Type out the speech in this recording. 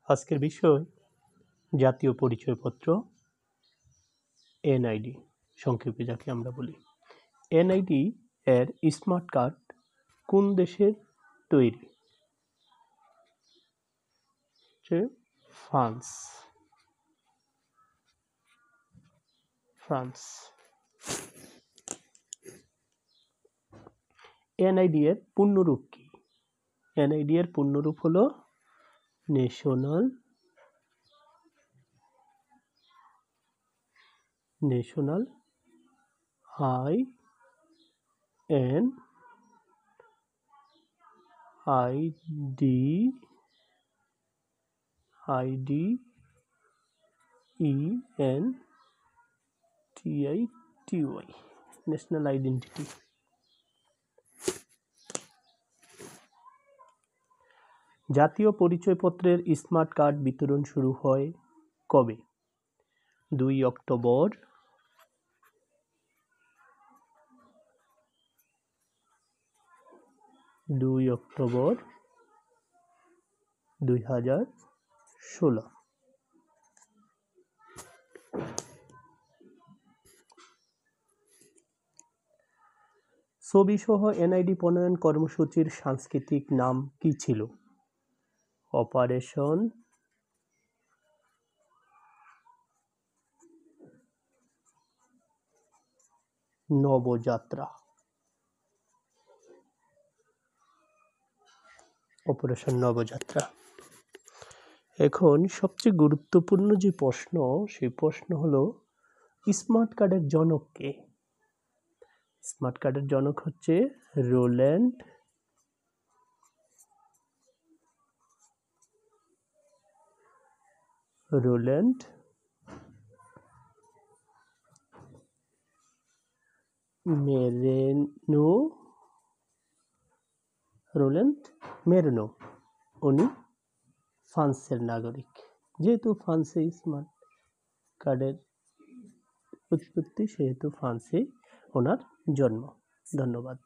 আজকের বিষয় জাতীয় পরিচয়পত্র এনআইডি সংক্ষেপে যাকে আমরা বলি। এনআইডি এর স্মার্ট কার্ড কোন দেশের তৈরি? ফ্রান্স। এনআইডি এর পূর্ণরূপ কি? এনআইডি এর পূর্ণরূপ হলো ন্যাশনাল ন্যাশনাল আইডেন্টিটি। জাতীয় পরিচয়পত্রের স্মার্ট কার্ড বিতরণ শুরু হয় কবে? 2 অক্টোবর 2016। ছবিসহ এনআইডি প্রণয়ন কর্মসূচির সাংস্কৃতিক নাম কি ছিল? অপারেশন নবযাত্রা। এখন সবচেয়ে গুরুত্বপূর্ণ যে প্রশ্ন, সেই প্রশ্ন হলো স্মার্ট কার্ডের জনক কে? স্মার্ট কার্ডের জনক হচ্ছে রোল্যান্ড মেরেনো। উনি ফ্রান্সের নাগরিক। যেহেতু ফ্রান্সে স্মার্ট কার্ডের উৎপত্তি, সেহেতু ফ্রান্সে ওনার জন্ম। ধন্যবাদ।